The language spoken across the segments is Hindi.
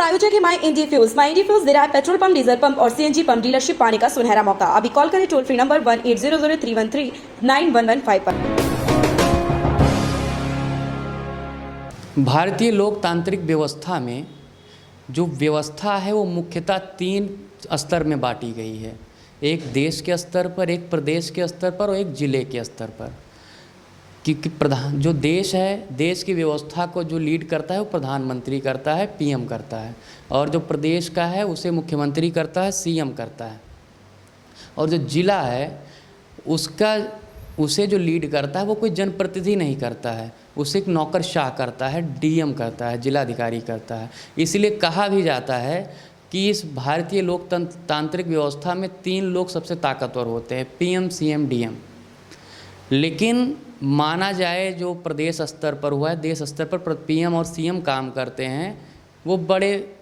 प्रायोजक है माई इंडी फ्यूज। माई इंडी फ्यूज दे रहा है पेट्रोल पंप, डीजल पंप और सीएनजी पंप डीलरशिप पाने का सुनहरा मौका। अभी कॉल करें टोल फ्री नंबर 1800-313-9115 पर। भारतीय लोकतांत्रिक व्यवस्था में जो व्यवस्था है वो मुख्यतः 3 स्तर में बांटी गई है। एक देश के स्तर पर, एक प्रदेश के स्तर पर और एक ज़िले के स्तर पर। क्योंकि प्रधान जो देश है, देश की व्यवस्था को जो लीड करता है वो प्रधानमंत्री करता है, पीएम करता है। और जो प्रदेश का है उसे मुख्यमंत्री करता है, सीएम करता है। और जो ज़िला है उसे जो लीड करता है वो कोई जनप्रतिनिधि नहीं करता है, उसे एक नौकरशाह करता है, डीएम करता है, जिलाधिकारी करता है। इसलिए कहा भी जाता है कि इस भारतीय लोकतांत्रिक व्यवस्था में 3 लोग सबसे ताकतवर होते हैं, पीएम, सीएम, डीएम। लेकिन माना जाए जो प्रदेश स्तर पर हुआ है, देश स्तर पर पीएम और सीएम काम करते हैं, वो बड़े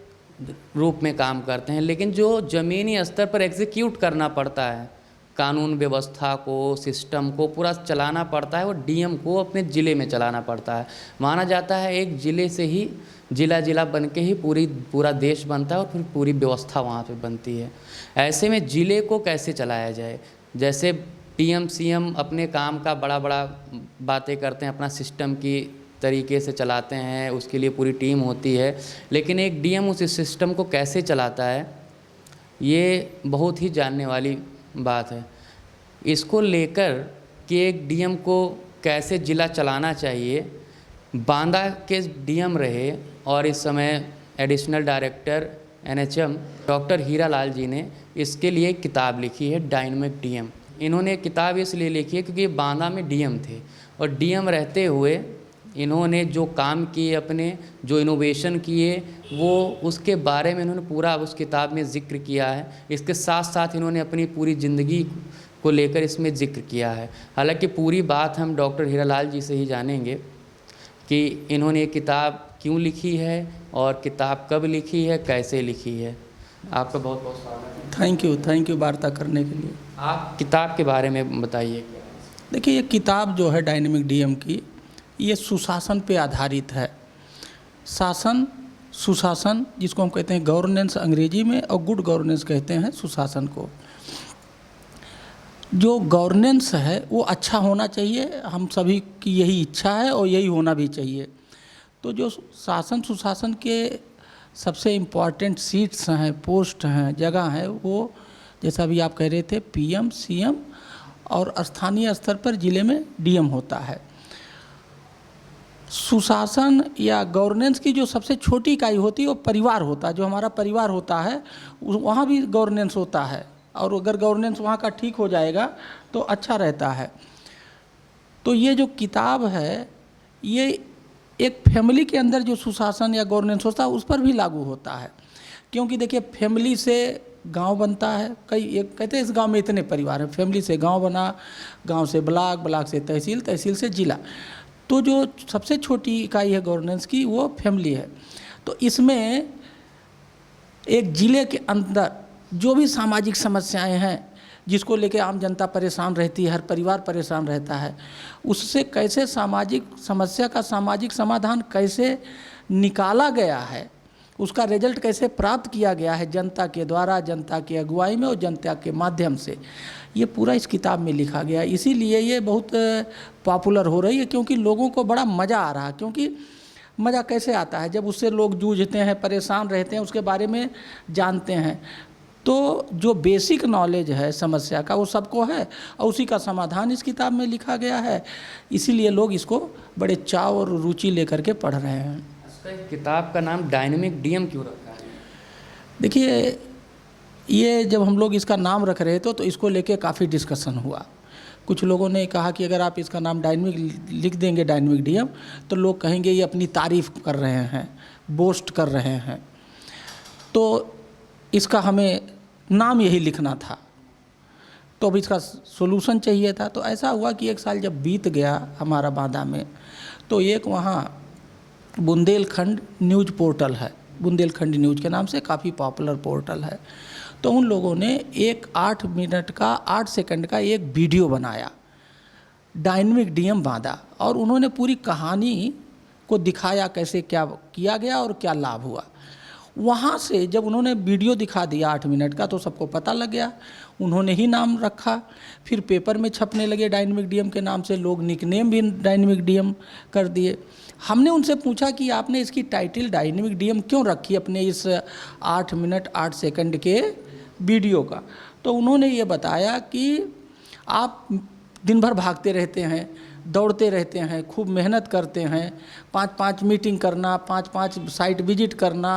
रूप में काम करते हैं। लेकिन जो ज़मीनी स्तर पर एग्जीक्यूट करना पड़ता है, कानून व्यवस्था को, सिस्टम को पूरा चलाना पड़ता है, वो डीएम को अपने ज़िले में चलाना पड़ता है। माना जाता है एक ज़िले से ही ज़िला बन के ही पूरा देश बनता है और फिर पूरी व्यवस्था वहाँ पे बनती है। ऐसे में ज़िले को कैसे चलाया जाए? जैसे पीएम सीएम अपने काम का बड़ा बातें करते हैं, अपना सिस्टम की तरीके से चलाते हैं, उसके लिए पूरी टीम होती है। लेकिन एक डीएम उस सिस्टम को कैसे चलाता है, ये बहुत ही जानने वाली बात है। इसको लेकर कि एक डीएम को कैसे ज़िला चलाना चाहिए, बांदा के डीएम रहे और इस समय additional director NHM doctor Hiralal ji ने इसके लिए एक किताब लिखी है, डायनेमिक डीएम। इन्होंने एक किताब इसलिए लिखी है क्योंकि बांदा में डीएम थे और डीएम रहते हुए इन्होंने जो काम किए, अपने जो इनोवेशन किए, वो उसके बारे में इन्होंने पूरा उस किताब में ज़िक्र किया है। इसके साथ साथ इन्होंने अपनी पूरी ज़िंदगी को लेकर इसमें ज़िक्र किया है। हालांकि पूरी बात हम डॉक्टर हीरालाल जी से ही जानेंगे कि इन्होंने ये किताब क्यों लिखी है और किताब कब लिखी है, कैसे लिखी है। आपका बहुत बहुत स्वागत है। थैंक यू वार्ता करने के लिए। आप किताब के बारे में बताइए। देखिए, ये किताब जो है डायनेमिक डीएम की, ये सुशासन पे आधारित है। शासन, सुशासन, जिसको हम कहते हैं गवर्नेंस अंग्रेजी में, और गुड गवर्नेंस कहते हैं सुशासन को। जो गवर्नेंस है वो अच्छा होना चाहिए, हम सभी की यही इच्छा है और यही होना भी चाहिए। तो जो शासन सुशासन के सबसे इम्पॉर्टेंट सीट्स हैं, पोस्ट हैं, जगह हैं, वो जैसा भी आप कह रहे थे, पीएम, सीएम और स्थानीय स्तर पर ज़िले में डीएम होता है। सुशासन या गवर्नेंस की जो सबसे छोटी इकाई होती है वो परिवार होता है। जो हमारा परिवार होता है वहाँ भी गवर्नेंस होता है, और अगर गवर्नेंस वहाँ का ठीक हो जाएगा तो अच्छा रहता है। तो ये जो किताब है, ये एक फैमिली के अंदर जो सुशासन या गवर्नेंस होता है उस पर भी लागू होता है। क्योंकि देखिए, फैमिली से गांव बनता है। एक कहते हैं इस गांव में इतने परिवार हैं, फैमिली से गांव बना, गांव से ब्लॉक, ब्लॉक से तहसील, तहसील से जिला। तो जो सबसे छोटी इकाई है गवर्नेंस की, वो फैमिली है। तो इसमें एक ज़िले के अंदर जो भी सामाजिक समस्याएं हैं, जिसको लेके आम जनता परेशान रहती है, हर परिवार परेशान रहता है, उससे कैसे सामाजिक समस्या का सामाजिक समाधान कैसे निकाला गया है, उसका रिजल्ट कैसे प्राप्त किया गया है जनता के द्वारा, जनता की अगुवाई में और जनता के माध्यम से, ये पूरा इस किताब में लिखा गया है। इसीलिए ये बहुत पॉपुलर हो रही है, क्योंकि लोगों को बड़ा मज़ा आ रहा है। क्योंकि मज़ा कैसे आता है? जब उससे लोग जूझते हैं, परेशान रहते हैं, उसके बारे में जानते हैं। तो जो बेसिक नॉलेज है समस्या का वो सबको है, और उसी का समाधान इस किताब में लिखा गया है। इसीलिए लोग इसको बड़े चाव और रुचि लेकर के पढ़ रहे हैं। किताब का नाम डायनेमिक डीएम क्यों रखा है? देखिए, ये जब हम लोग इसका नाम रख रहे थे तो इसको लेके काफ़ी डिस्कशन हुआ। कुछ लोगों ने कहा कि अगर आप इसका नाम डायनेमिक लिख देंगे, डायनेमिक डीएम, तो लोग कहेंगे ये अपनी तारीफ़ कर रहे हैं, बोस्ट कर रहे हैं। तो इसका हमें नाम यही लिखना था, तो अब इसका सोल्यूशन चाहिए था। तो ऐसा हुआ कि 1 साल जब बीत गया हमारा बांदा में, तो एक वहाँ बुंदेलखंड न्यूज़ पोर्टल है, बुंदेलखंड न्यूज़ के नाम से काफ़ी पॉपुलर पोर्टल है। तो उन लोगों ने एक 8 मिनट का 8 सेकंड का एक वीडियो बनाया, डायनेमिक डीएम बांदा, और उन्होंने पूरी कहानी को दिखाया कैसे क्या किया गया और क्या लाभ हुआ। वहाँ से जब उन्होंने वीडियो दिखा दिया 8 मिनट का तो सबको पता लग गया, उन्होंने ही नाम रखा। फिर पेपर में छपने लगे डायनेमिक डीएम के नाम से, लोग निकनेम भी डायनेमिक डीएम कर दिए। हमने उनसे पूछा कि आपने इसकी टाइटल डायनेमिक डीएम क्यों रखी अपने इस 8 मिनट 8 सेकंड के वीडियो का, तो उन्होंने ये बताया कि आप दिन भर भागते रहते हैं, दौड़ते रहते हैं, खूब मेहनत करते हैं, 5-5 मीटिंग करना, 5-5 साइट विजिट करना,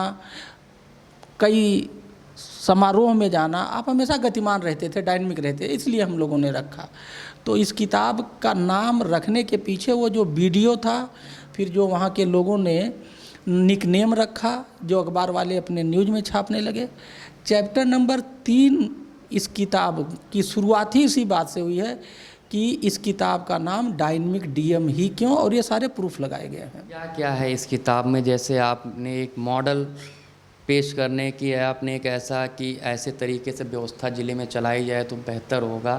कई समारोह में जाना, आप हमेशा गतिमान रहते थे, डायनेमिक रहते, इसलिए हम लोगों ने रखा। तो इस किताब का नाम रखने के पीछे वो जो वीडियो था, फिर जो वहाँ के लोगों ने निकनेम रखा, जो अखबार वाले अपने न्यूज़ में छापने लगे। चैप्टर नंबर 3 इस किताब की शुरुआत ही इसी बात से हुई है कि इस किताब का नाम डायनेमिक डीएम ही क्यों, और ये सारे प्रूफ लगाए गए हैं। क्या क्या है इस किताब में? जैसे आपने एक मॉडल पेश करने की है, आपने एक ऐसा कि ऐसे तरीके से व्यवस्था ज़िले में चलाई जाए तो बेहतर होगा।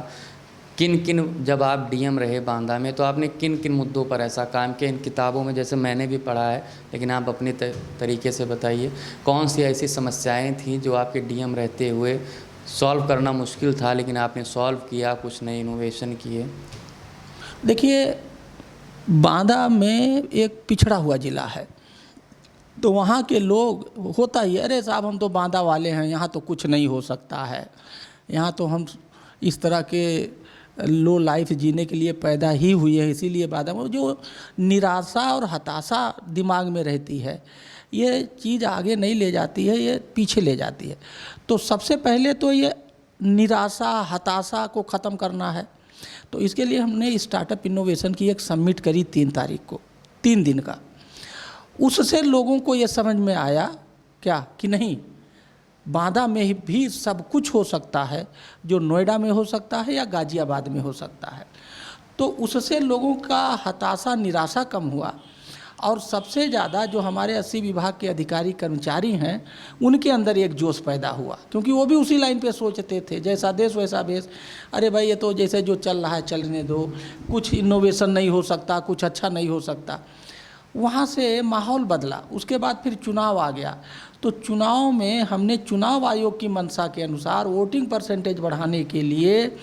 किन किन, जब आप डीएम रहे बांदा में, तो आपने किन किन मुद्दों पर ऐसा काम किया इन किताबों में? जैसे मैंने भी पढ़ा है, लेकिन आप अपने तरीके से बताइए, कौन सी ऐसी समस्याएं थीं जो आपके डीएम रहते हुए सॉल्व करना मुश्किल था, लेकिन आपने सॉल्व किया, कुछ नए इनोवेशन किए? देखिए, बांदा में एक पिछड़ा हुआ ज़िला है, तो वहाँ के लोग, होता ही, अरे साहब हम तो बांदा वाले हैं, यहाँ तो कुछ नहीं हो सकता है, यहाँ तो हम इस तरह के लो लाइफ जीने के लिए पैदा ही हुई है, इसीलिए बांदा में जो निराशा और हताशा दिमाग में रहती है, ये चीज़ आगे नहीं ले जाती है, ये पीछे ले जाती है। तो सबसे पहले तो ये निराशा हताशा को ख़त्म करना है। तो इसके लिए हमने स्टार्टअप इनोवेशन की एक सबमिट करी 3 तारीख को, 3 दिन का। उससे लोगों को ये समझ में आया क्या कि नहीं, बांदा में भी सब कुछ हो सकता है, जो नोएडा में हो सकता है या गाज़ियाबाद में हो सकता है। तो उससे लोगों का हताशा निराशा कम हुआ, और सबसे ज़्यादा जो हमारे 80 विभाग के अधिकारी कर्मचारी हैं, उनके अंदर एक जोश पैदा हुआ, क्योंकि वो भी उसी लाइन पे सोचते थे, जैसा देश वैसा भेष। अरे भाई, ये तो जैसे जो चल रहा है चलने दो, कुछ इनोवेशन नहीं हो सकता, कुछ अच्छा नहीं हो सकता। वहाँ से माहौल बदला। उसके बाद फिर चुनाव आ गया, तो चुनाव में हमने चुनाव आयोग की मंशा के अनुसार वोटिंग परसेंटेज बढ़ाने के लिए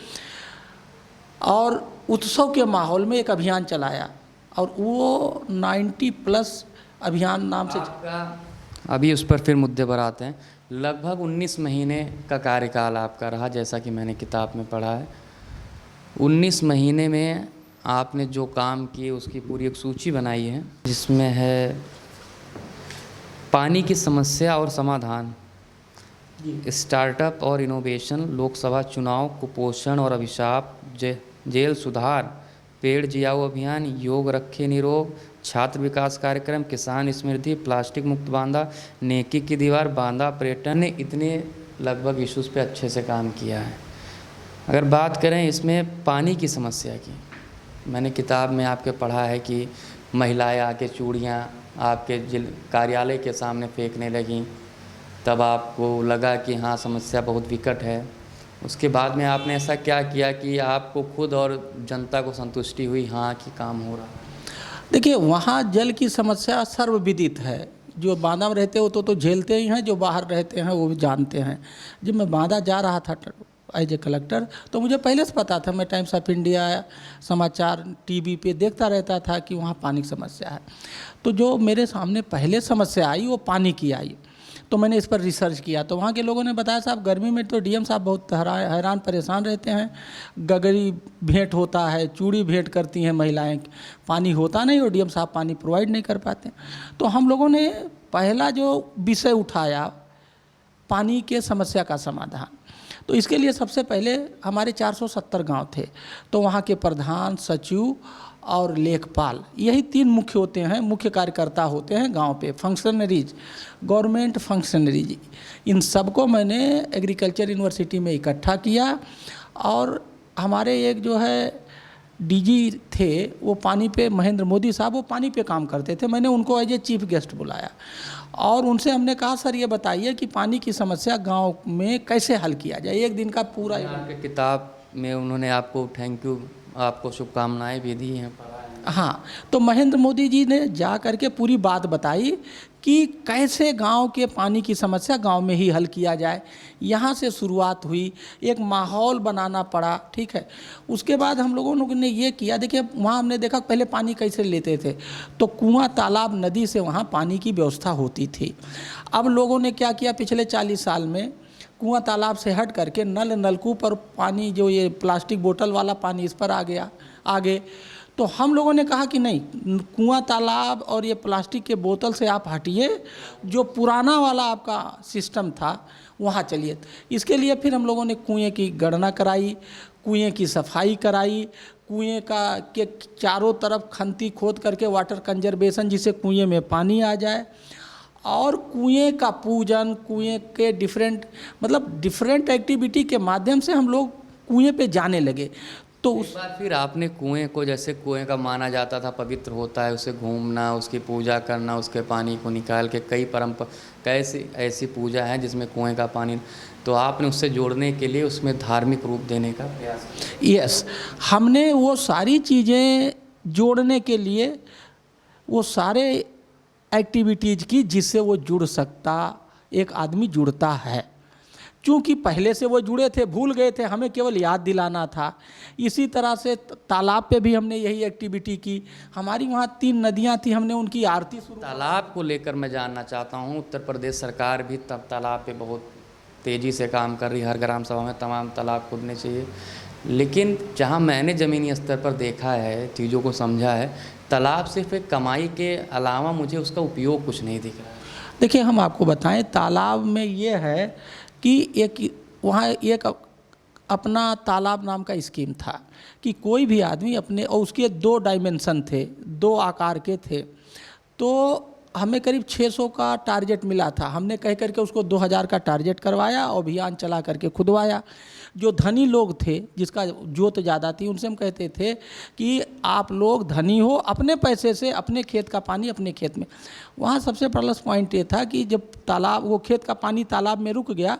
और उत्सव के माहौल में एक अभियान चलाया, और वो 90+ अभियान नाम से। अभी उस पर फिर मुद्दे पर आते हैं। लगभग 19 महीने का कार्यकाल आपका रहा, जैसा कि मैंने किताब में पढ़ा है। 19 महीने में आपने जो काम किए उसकी पूरी एक सूची बनाई है, जिसमें है पानी की समस्या और समाधान, स्टार्टअप और इनोवेशन, लोकसभा चुनाव, कुपोषण और अभिशाप, जेल सुधार, पेड़ जियाओ अभियान, योग रखे निरोग, छात्र विकास कार्यक्रम, किसान समृद्धि, प्लास्टिक मुक्त बांदा, नेकी की दीवार, बांदा पर्यटन ने इतने लगभग इश्यूज़ पे अच्छे से काम किया है। अगर बात करें इसमें पानी की समस्या की, मैंने किताब में आपके पढ़ा है कि महिलाएं आके चूड़ियाँ आपके कार्यालय के सामने फेंकने लगीं, तब आपको लगा कि हाँ समस्या बहुत विकट है। उसके बाद में आपने ऐसा क्या किया कि आपको खुद और जनता को संतुष्टि हुई, हाँ कि काम हो रहा? देखिए, वहाँ जल की समस्या सर्वविदित है। जो बांदा में रहते हो तो झेलते ही हैं, जो बाहर रहते हैं वो भी जानते हैं। जब मैं बांदा जा रहा था एज ए कलेक्टर, तो मुझे पहले से पता था, मैं टाइम्स ऑफ इंडिया समाचार टीवी पे देखता रहता था कि वहाँ पानी की समस्या है। तो जो मेरे सामने पहले समस्या आई वो पानी की आई, तो मैंने इस पर रिसर्च किया। तो वहाँ के लोगों ने बताया, साहब गर्मी में तो डीएम साहब बहुत हैरान परेशान रहते हैं, गगरी भेंट होता है, चूड़ी भेंट करती हैं महिलाएं, पानी होता नहीं और डीएम साहब पानी प्रोवाइड नहीं कर पाते। तो हम लोगों ने पहला जो विषय उठाया, पानी के समस्या का समाधान। तो इसके लिए सबसे पहले हमारे 470 गांव थे, तो वहाँ के प्रधान, सचिव और लेखपाल, यही 3 मुख्य होते हैं, मुख्य कार्यकर्ता होते हैं गांव पे, फंक्शनरीज, गवर्नमेंट फंक्शनरीज। इन सबको मैंने एग्रीकल्चर यूनिवर्सिटी में इकट्ठा किया, और हमारे एक जो है डीजी थे, वो पानी पे, महेंद्र मोदी साहब, वो पानी पे काम करते थे। मैंने उनको एज ए चीफ गेस्ट बुलाया, और उनसे हमने कहा, सर ये बताइए कि पानी की समस्या गांव में कैसे हल किया जाए। एक दिन का पूरा आपके किताब में उन्होंने आपको थैंक यू, आपको शुभकामनाएं भी दी हैं। हाँ, तो महेंद्र मोदी जी ने जा करके पूरी बात बताई कि कैसे गांव के पानी की समस्या गांव में ही हल किया जाए। यहाँ से शुरुआत हुई, एक माहौल बनाना पड़ा, ठीक है। उसके बाद हम लोगों ने ये किया, देखिए वहाँ हमने देखा पहले पानी कैसे लेते थे, तो कुआं, तालाब, नदी से वहाँ पानी की व्यवस्था होती थी। अब लोगों ने क्या किया, पिछले 40 साल में कुआं तालाब से हट करके नलकूप पर पानी, जो ये प्लास्टिक बोतल वाला पानी, इस पर आ गया आगे। तो हम लोगों ने कहा कि नहीं, कुआं तालाब और ये प्लास्टिक के बोतल से आप हटिए, जो पुराना वाला आपका सिस्टम था वहाँ चलिए। इसके लिए फिर हम लोगों ने कुएं की गणना कराई, कुएं की सफाई कराई, कुएं के चारों तरफ खंती खोद करके वाटर कंजर्वेशन, जिससे कुएं में पानी आ जाए, और कुएं का पूजन, कुएं के डिफरेंट एक्टिविटी के माध्यम से हम लोग कुएं पे जाने लगे। तो उस बार फिर आपने कुएं को, जैसे कुएं का माना जाता था पवित्र होता है, उसे घूमना, उसकी पूजा करना, उसके पानी को निकाल के कई कैसी ऐसी पूजा है जिसमें कुएं का पानी, तो आपने उससे जोड़ने के लिए उसमें धार्मिक रूप देने का प्रयास किया। यस, हमने वो सारी चीज़ें जोड़ने के लिए वो सारे एक्टिविटीज़ की जिससे वो जुड़ सकता, एक आदमी जुड़ता है। चूँकि पहले से वो जुड़े थे, भूल गए थे, हमें केवल याद दिलाना था। इसी तरह से तालाब पे भी हमने यही एक्टिविटी की। हमारी वहाँ 3 नदियाँ थी, हमने उनकी आरती शुरू। तालाब को लेकर मैं जानना चाहता हूँ, उत्तर प्रदेश सरकार भी तब तालाब पे बहुत तेज़ी से काम कर रही है, हर ग्राम सभा में तमाम तालाब खोदने चाहिए। लेकिन जहाँ मैंने ज़मीनी स्तर पर देखा है, चीज़ों को समझा है, तालाब सिर्फ एक कमाई के अलावा मुझे उसका उपयोग कुछ नहीं दिख रहा है। देखिए, हम आपको बताएं, तालाब में ये है कि वहाँ एक अपना तालाब नाम का स्कीम था कि कोई भी आदमी अपने, और उसके 2 डायमेंशन थे, 2 आकार के थे। तो हमें करीब 600 का टारगेट मिला था। हमने कह करके उसको 2000 का टारगेट करवाया और अभियान चला करके खुदवाया। जो धनी लोग थे, जिसका जोत ज़्यादा थी, उनसे हम कहते थे कि आप लोग धनी हो, अपने पैसे से अपने खेत का पानी अपने खेत में। वहाँ सबसे प्लस पॉइंट ये था कि जब तालाब, वो खेत का पानी तालाब में रुक गया,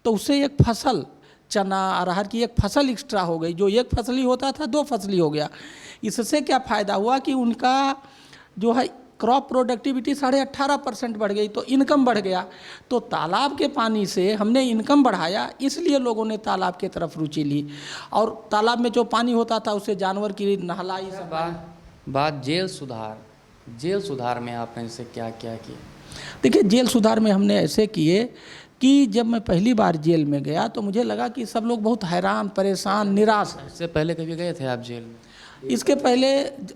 तो उससे एक फसल, चना अरहर की एक फसल एक्स्ट्रा हो गई। जो एक फसली होता था 2 फसली हो गया। इससे क्या फ़ायदा हुआ कि उनका जो है क्रॉप प्रोडक्टिविटी 18.5% बढ़ गई, तो इनकम बढ़ गया। तो तालाब के पानी से हमने इनकम बढ़ाया, इसलिए लोगों ने तालाब के तरफ रुचि ली। और तालाब में जो पानी होता था उससे जानवर की नहलाई। बात जेल सुधार में आपने इससे क्या क्या किया? देखिए, जेल सुधार में हमने ऐसे किए कि जब मैं पहली बार जेल में गया तो मुझे लगा कि सब लोग बहुत हैरान, परेशान, निराश हैं। इससे पहले कभी गए थे आप जेल में? इसके पहले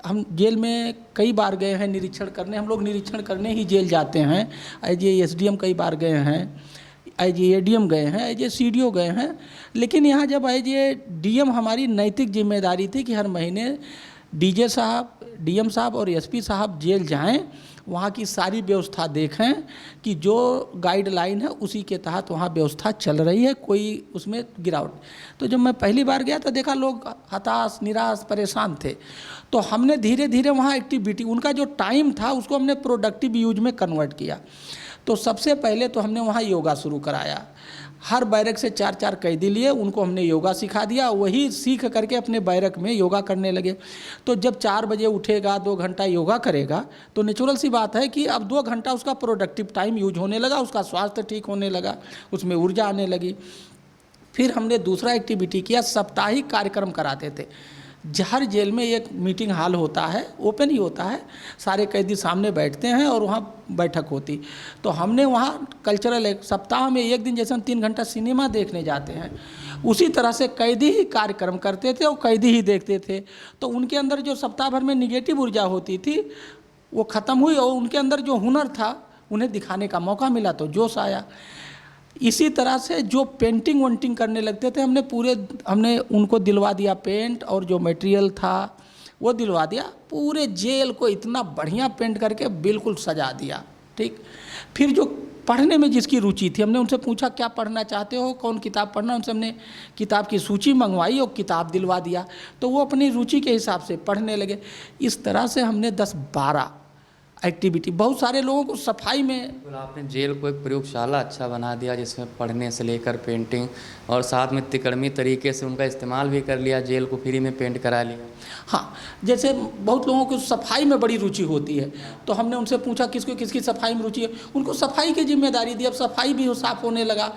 हम जेल में कई बार गए हैं निरीक्षण करने। हम लोग निरीक्षण करने ही जेल जाते हैं। एज ए SDM कई बार गए हैं, एज ए ADM गए हैं, एज ए CDO गए हैं। लेकिन यहाँ जब एज ए DM हमारी नैतिक जिम्मेदारी थी कि हर महीने DJ साहब, DM साहब और SP साहब जेल जाएं, वहाँ की सारी व्यवस्था देखें कि जो गाइडलाइन है उसी के तहत वहाँ व्यवस्था चल रही है, कोई उसमें गिरावट। तो जब मैं पहली बार गया तो देखा लोग हताश, निराश, परेशान थे। तो हमने धीरे धीरे वहाँ एक्टिविटी, उनका जो टाइम था उसको हमने प्रोडक्टिव यूज में कन्वर्ट किया। तो सबसे पहले तो हमने वहाँ योगा शुरू कराया। हर बैरक से 4-4 कैदी लिए, उनको हमने योगा सिखा दिया। वही सीख करके अपने बैरक में योगा करने लगे। तो जब 4 बजे उठेगा, 2 घंटा योगा करेगा, तो नेचुरल सी बात है कि अब 2 घंटा उसका प्रोडक्टिव टाइम यूज होने लगा, उसका स्वास्थ्य ठीक होने लगा, उसमें ऊर्जा आने लगी। फिर हमने दूसरा एक्टिविटी किया, साप्ताहिक कार्यक्रम कराते थे। हर जेल में एक मीटिंग हॉल होता है, ओपन ही होता है, सारे कैदी सामने बैठते हैं और वहाँ बैठक होती। तो हमने वहाँ कल्चरल, एक सप्ताह में एक दिन, जैसे हम 3 घंटा सिनेमा देखने जाते हैं, उसी तरह से कैदी ही कार्यक्रम करते थे और कैदी ही देखते थे। तो उनके अंदर जो सप्ताह भर में निगेटिव ऊर्जा होती थी वो ख़त्म हुई और उनके अंदर जो हुनर था उन्हें दिखाने का मौका मिला, तो जोश आया। इसी तरह से जो पेंटिंग वेंटिंग करने लगते थे, हमने उनको दिलवा दिया पेंट, और जो मटेरियल था वो दिलवा दिया। पूरे जेल को इतना बढ़िया पेंट करके बिल्कुल सजा दिया। ठीक, फिर जो पढ़ने में जिसकी रुचि थी, हमने उनसे पूछा क्या पढ़ना चाहते हो, कौन किताब पढ़ना, उनसे हमने किताब की सूची मंगवाई और किताब दिलवा दिया। तो वो अपनी रुचि के हिसाब से पढ़ने लगे। इस तरह से हमने 10-12 एक्टिविटी। बहुत सारे लोगों को सफाई में बिल्कुल, आपने जेल को एक प्रयोगशाला अच्छा बना दिया, जिसमें पढ़ने से लेकर पेंटिंग और साथ में तिकड़मी तरीके से उनका इस्तेमाल भी कर लिया, जेल को फ्री में पेंट करा लिया। हाँ, जैसे बहुत लोगों को सफाई में बड़ी रुचि होती है, तो हमने उनसे पूछा किसको किसकी सफाई में रुचि है, उनको सफाई की जिम्मेदारी दी। अब सफाई भी साफ होने लगा।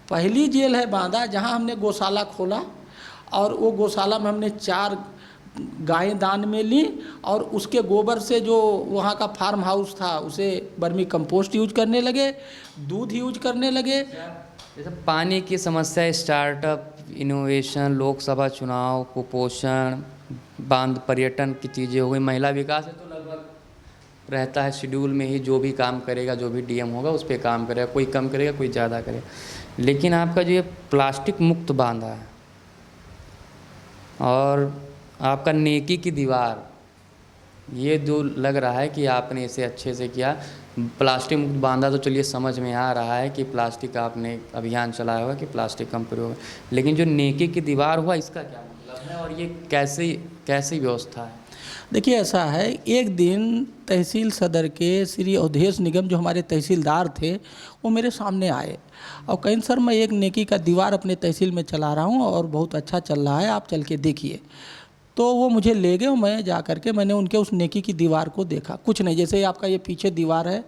पहली जेल है बांदा जहाँ हमने गौशाला खोला, और वो गौशाला में हमने 4 गायें दान में ली, और उसके गोबर से जो वहाँ का फार्म हाउस था उसे वर्मी कंपोस्ट यूज करने लगे, दूध यूज करने लगे। जैसे पानी की समस्या, स्टार्टअप, इनोवेशन, लोकसभा चुनाव, कुपोषण, बांध पर्यटन की चीज़ें हो गई, महिला विकास है, तो लगभग रहता है शेड्यूल में ही, जो भी काम करेगा, जो भी डीएम होगा उस पर काम करेगा, कोई कम करेगा कोई ज़्यादा करेगा। लेकिन आपका जो ये प्लास्टिक मुक्त बांधा है और आपका नेकी की दीवार, ये जो लग रहा है कि आपने इसे अच्छे से किया। प्लास्टिक मुक्त बांधा तो चलिए समझ में आ रहा है कि प्लास्टिक आपने अभियान चलाया हुआ कि प्लास्टिक कम प्रयोग है, लेकिन जो नेकी की दीवार हुआ इसका क्या मतलब है और ये कैसी व्यवस्था है? देखिए, ऐसा है, एक दिन तहसील सदर के श्री अवधेश निगम जो हमारे तहसीलदार थे, वो मेरे सामने आए और कहें सर मैं एक नेकी का दीवार अपने तहसील में चला रहा हूँ और बहुत अच्छा चल रहा है, आप चल के देखिए। तो वो मुझे ले गए और मैं जा कर के मैंने उनके उस नेकी की दीवार को देखा। कुछ नहीं, जैसे आपका ये पीछे दीवार है,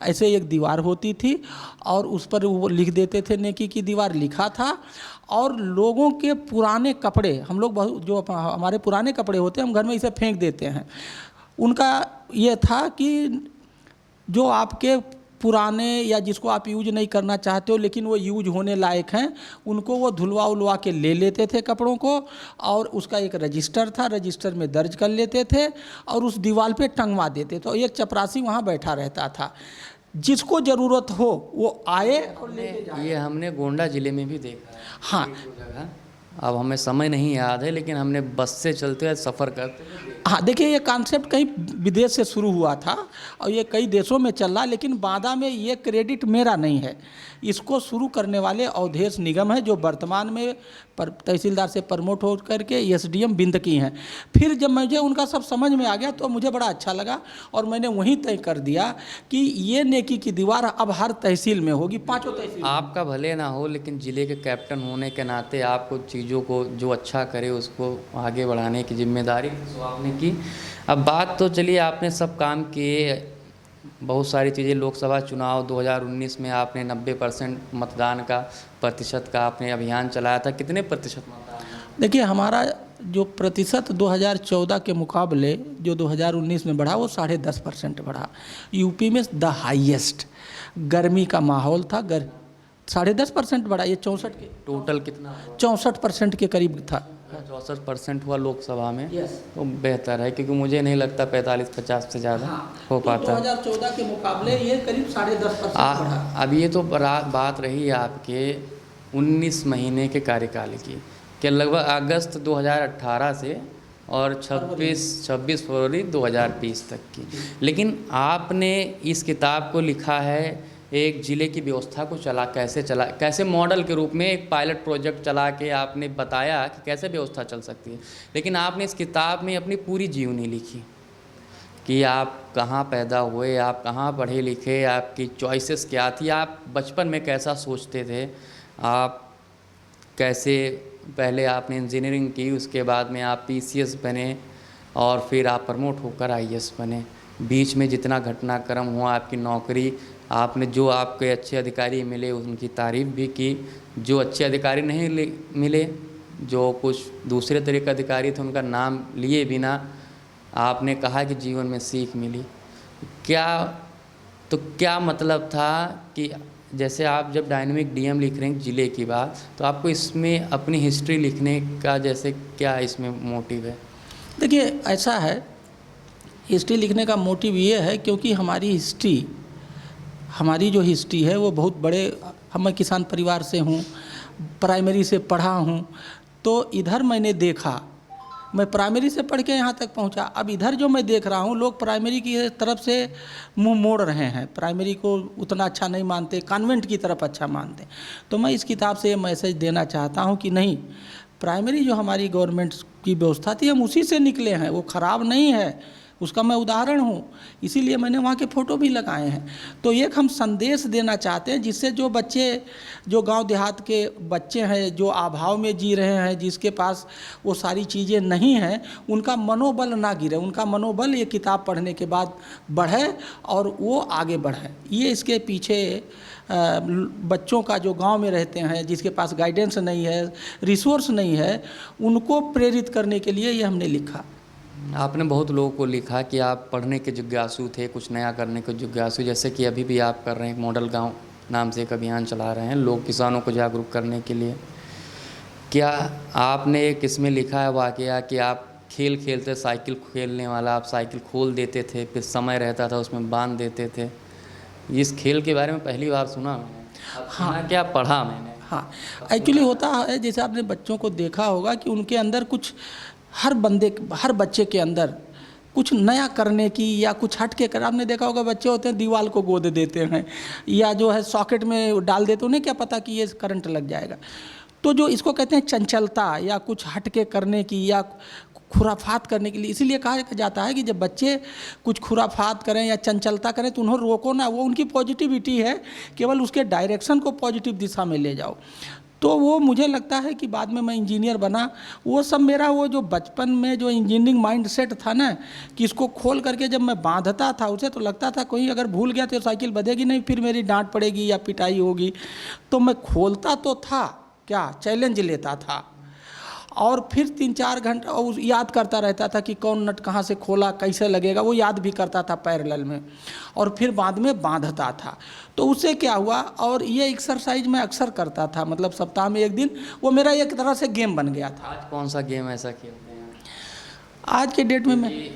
ऐसे एक दीवार होती थी और उस पर वो लिख देते थे नेकी की दीवार लिखा था। और लोगों के पुराने कपड़े, हम लोग बहुत जो हमारे पुराने कपड़े होते हैं हम घर में इसे फेंक देते हैं, उनका ये था कि जो आपके पुराने या जिसको आप यूज नहीं करना चाहते हो लेकिन वो यूज होने लायक हैं, उनको वो धुलवा उलवा के ले लेते थे कपड़ों को, और उसका एक रजिस्टर था, रजिस्टर में दर्ज कर लेते थे और उस दीवार पे टंगवा देते। तो एक चपरासी वहाँ बैठा रहता था, जिसको ज़रूरत हो वो आए और लेके जाए। ये हमने गोंडा ज़िले में भी देखा है। हाँ, जगह अब हमें समय नहीं याद है, लेकिन हमने बस से चलते हुए सफ़र करते हुए। हाँ, देखिए, ये कॉन्सेप्ट कहीं विदेश से शुरू हुआ था और ये कई देशों में चल रहा, लेकिन बांदा में ये क्रेडिट मेरा नहीं है। इसको शुरू करने वाले अवधेश निगम है, जो वर्तमान में तहसीलदार से प्रमोट हो करके एसडीएम बिंद की हैं। फिर जब मुझे उनका सब समझ में आ गया तो मुझे बड़ा अच्छा लगा और मैंने वहीं तय कर दिया कि ये नेकी की दीवार अब हर तहसील में होगी, 5 तहसील। आपका भले ना हो, लेकिन ज़िले के कैप्टन होने के नाते आपको चीज़ों को जो अच्छा करे उसको आगे बढ़ाने की जिम्मेदारी तो आपने की। अब बात तो चलिए, आपने सब काम किए, बहुत सारी चीज़ें। लोकसभा चुनाव 2019 में आपने 90% मतदान का प्रतिशत का आपने अभियान चलाया था। कितने प्रतिशत मतदान? देखिए, हमारा जो प्रतिशत 2014 के मुकाबले जो 2019 में बढ़ा वो 10.5% बढ़ा। यूपी में द हाईएस्ट गर्मी का माहौल था, 10.5% बढ़ा। ये 64 के टोटल कितना? 64% के करीब था। 64% हुआ लोकसभा में। यस, तो बेहतर है, क्योंकि मुझे नहीं लगता 45-50 से ज़्यादा हो पाता। 2014 के मुकाबले ये करीब 10.5% बढ़ा। अब ये तो बात रही है आपके 19 महीने के कार्यकाल की, कि लगभग अगस्त 2018 से और 26 फरवरी 2020 तक की। लेकिन आपने इस किताब को लिखा है एक ज़िले की व्यवस्था को कैसे मॉडल के रूप में एक पायलट प्रोजेक्ट चला के आपने बताया कि कैसे व्यवस्था चल सकती है। लेकिन आपने इस किताब में अपनी पूरी जीवनी लिखी कि आप कहाँ पैदा हुए, आप कहाँ पढ़े लिखे, आपकी चॉइसेस क्या थी, आप बचपन में कैसा सोचते थे, आप कैसे पहले आपने इंजीनियरिंग की, उसके बाद में आप पीसीएस बने और फिर आप प्रमोट होकर आईएएस बने। बीच में जितना घटनाक्रम हुआ, आपकी नौकरी, आपने जो आपके अच्छे अधिकारी मिले उनकी तारीफ़ भी की, जो अच्छे अधिकारी नहीं मिले, जो कुछ दूसरे तरह के अधिकारी थे उनका नाम लिए बिना आपने कहा कि जीवन में सीख मिली। क्या मतलब था कि जैसे आप जब डायनेमिक डीएम लिख रहे हैं ज़िले की बात, तो आपको इसमें अपनी हिस्ट्री लिखने का जैसे क्या इसमें मोटिव है? देखिए, ऐसा है, हिस्ट्री लिखने का मोटिव ये है क्योंकि हमारी जो हिस्ट्री है वो बहुत बड़े, मैं किसान परिवार से हूँ, प्राइमरी से पढ़ा हूँ, तो इधर मैंने देखा, मैं प्राइमरी से पढ़ के यहाँ तक पहुँचा। अब इधर जो मैं देख रहा हूँ, लोग प्राइमरी की तरफ से मुंह मोड़ रहे हैं, प्राइमरी को उतना अच्छा नहीं मानते, कॉन्वेंट की तरफ अच्छा मानते। तो मैं इस किताब से ये मैसेज देना चाहता हूँ कि नहीं, प्राइमरी जो हमारी गवर्नमेंट की व्यवस्था थी हम उसी से निकले हैं, वो ख़राब नहीं है, उसका मैं उदाहरण हूँ, इसीलिए मैंने वहाँ के फ़ोटो भी लगाए हैं। तो एक हम संदेश देना चाहते हैं जिससे जो बच्चे, जो गांव देहात के बच्चे हैं, जो अभाव में जी रहे हैं, जिसके पास वो सारी चीज़ें नहीं हैं, उनका मनोबल ना गिरे, उनका मनोबल ये किताब पढ़ने के बाद बढ़े और वो आगे बढ़े। ये इसके पीछे बच्चों का जो गांव में रहते हैं, जिसके पास गाइडेंस नहीं है, रिसोर्स नहीं है, उनको प्रेरित करने के लिए ये हमने लिखा। आपने बहुत लोगों को लिखा कि आप पढ़ने के जिज्ञासु थे, कुछ नया करने के जिज्ञासु, जैसे कि अभी भी आप कर रहे हैं, मॉडल गांव नाम से एक अभियान चला रहे हैं लोग किसानों को जागरूक करने के लिए। क्या आपने एक इसमें लिखा है वाकया कि आप खेल खेलते, साइकिल खेलने वाला, आप साइकिल खोल देते थे, फिर समय रहता था उसमें बांध देते थे। इस खेल के बारे में पहली बार सुना मैंने। हाँ, क्या पढ़ा मैंने। हाँ, एक्चुअली होता है, जैसे आपने बच्चों को देखा होगा कि उनके अंदर कुछ, हर बच्चे के अंदर कुछ नया करने की या कुछ हट के कर, आपने देखा होगा बच्चे होते हैं दीवार को गोद देते हैं या जो है सॉकेट में डाल देते, उन्हें क्या पता कि ये करंट लग जाएगा। तो जो इसको कहते हैं चंचलता या कुछ हट के करने की या खुराफात करने के लिए, इसीलिए कहा जाता है कि जब बच्चे कुछ खुराफात करें या चंचलता करें तो उन्हें रोको ना, वो उनकी पॉजिटिविटी है, केवल उसके डायरेक्शन को पॉजिटिव दिशा में ले जाओ। तो वो मुझे लगता है कि बाद में मैं इंजीनियर बना, वो सब मेरा वो जो बचपन में जो इंजीनियरिंग माइंडसेट था ना, कि इसको खोल करके जब मैं बांधता था उसे, तो लगता था कोई अगर भूल गया तो साइकिल बंधेगी नहीं, फिर मेरी डांट पड़ेगी या पिटाई होगी। तो मैं खोलता तो था, क्या चैलेंज लेता था, और फिर 3-4 घंटा और याद करता रहता था कि कौन नट कहाँ से खोला, कैसे लगेगा, वो याद भी करता था पैरेलल में, और फिर बाद में बांधता था। तो उससे क्या हुआ, और ये एक्सरसाइज मैं अक्सर करता था, मतलब सप्ताह में एक दिन, वो मेरा एक तरह से गेम बन गया था। आज कौन सा गेम ऐसा खेलते हैं? आज के डेट में मैं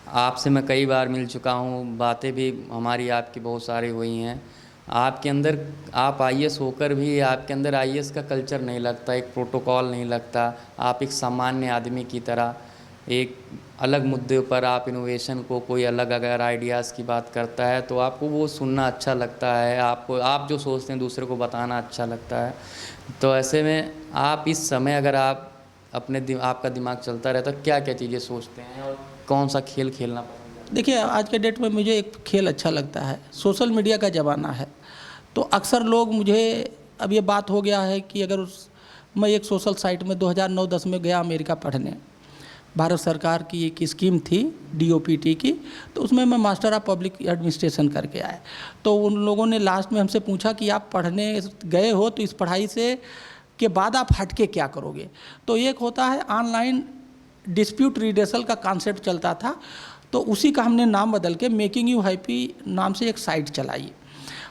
आपसे मैं कई बार मिल चुका हूँ, बातें भी हमारी आपकी बहुत सारी हुई हैं। आपके अंदर, आप आईएएस होकर भी आपके अंदर आईएएस का कल्चर नहीं लगता, एक प्रोटोकॉल नहीं लगता। आप एक सामान्य आदमी की तरह एक अलग मुद्दे पर आप इनोवेशन को, कोई अलग अगर आइडियाज़ की बात करता है तो आपको वो सुनना अच्छा लगता है, आपको आप जो सोचते हैं दूसरे को बताना अच्छा लगता है। तो ऐसे में आप इस समय अगर आप आपका दिमाग चलता रहता तो क्या क्या चीज़ें सोचते हैं और कौन सा खेल खेलना पसंद है? देखिए, आज के डेट में मुझे एक खेल अच्छा लगता है, सोशल मीडिया का ज़माना है, तो अक्सर लोग मुझे, अब ये बात हो गया है कि अगर मैं एक सोशल साइट में 2009-10 में गया अमेरिका पढ़ने, भारत सरकार की एक स्कीम थी DOPT की, तो उसमें मैं मास्टर ऑफ पब्लिक एडमिनिस्ट्रेशन करके आया। तो उन लोगों ने लास्ट में हमसे पूछा कि आप पढ़ने गए हो तो इस पढ़ाई से के बाद आप हट के क्या करोगे। तो एक होता है ऑनलाइन डिस्प्यूट रिड्रेसल का कॉन्सेप्ट चलता था, तो उसी का हमने नाम बदल के मेकिंग यू हैप्पी नाम से एक साइट चलाई,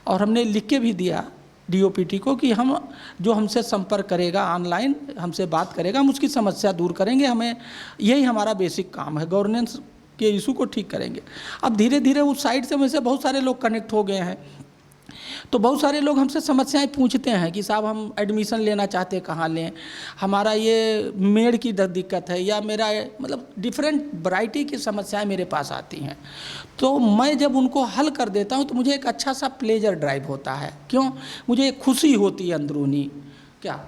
और हमने लिख के भी दिया DOPT को कि हम, जो हमसे संपर्क करेगा ऑनलाइन, हमसे बात करेगा, हम उसकी समस्या दूर करेंगे, हमें यही हमारा बेसिक काम है, गवर्नेंस के इशू को ठीक करेंगे। अब धीरे धीरे उस साइट से मुझसे बहुत सारे लोग कनेक्ट हो गए हैं, तो बहुत सारे लोग हमसे समस्याएं पूछते हैं कि साहब हम एडमिशन लेना चाहते हैं, कहाँ लें, हमारा ये मेड की दिक्कत है, या मेरा मतलब डिफरेंट वैरायटी की समस्याएं मेरे पास आती हैं। तो मैं जब उनको हल कर देता हूं तो मुझे एक अच्छा सा प्लेजर ड्राइव होता है। क्यों? मुझे एक खुशी होती है अंदरूनी। क्या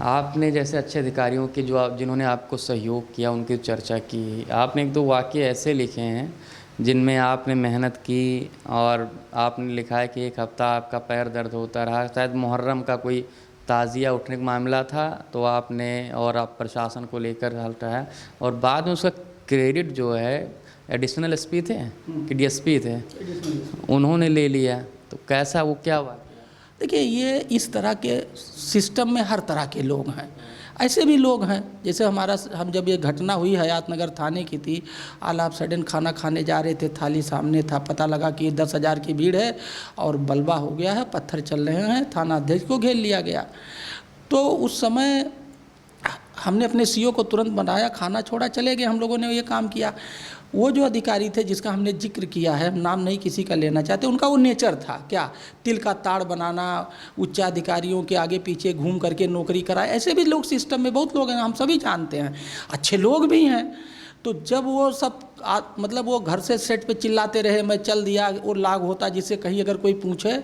आपने जैसे अच्छे अधिकारियों के जो जिन्होंने आपको सहयोग किया उनकी चर्चा की, आपने 1-2 वाक्य ऐसे लिखे हैं जिनमें आपने मेहनत की, और आपने लिखा है कि 1 हफ़्ता आपका पैर दर्द होता रहा, शायद मुहर्रम का कोई ताज़िया उठने का मामला था, तो आपने और आप प्रशासन को लेकर हल्टा है, और बाद में उसका क्रेडिट जो है एडिशनल SP थे कि DSP थे, उन्होंने ले लिया। तो कैसा, वो क्या हुआ? देखिए, ये इस तरह के सिस्टम में हर तरह के लोग हैं, ऐसे भी लोग हैं। जैसे हम जब ये घटना हुई हयातनगर थाने की थी, ऑल ऑफ सडन खाना खाने जा रहे थे, थाली सामने था, पता लगा कि 10,000 की भीड़ है और बलवा हो गया है, पत्थर चल रहे हैं, थाना अध्यक्ष को घेर लिया गया। तो उस समय हमने अपने CO को तुरंत बनाया, खाना छोड़ा, चले गए। हम लोगों ने ये काम किया। वो जो अधिकारी थे जिसका हमने जिक्र किया है, नाम नहीं किसी का लेना चाहते, उनका वो नेचर था, क्या तिल का ताड़ बनाना, उच्चाधिकारियों के आगे पीछे घूम करके नौकरी कराए। ऐसे भी लोग सिस्टम में बहुत लोग हैं, हम सभी जानते हैं, अच्छे लोग भी हैं। तो जब वो सब मतलब वो घर से सेट पे चिल्लाते रहे मैं चल दिया, वो लाग होता जिससे कहीं अगर कोई पूछे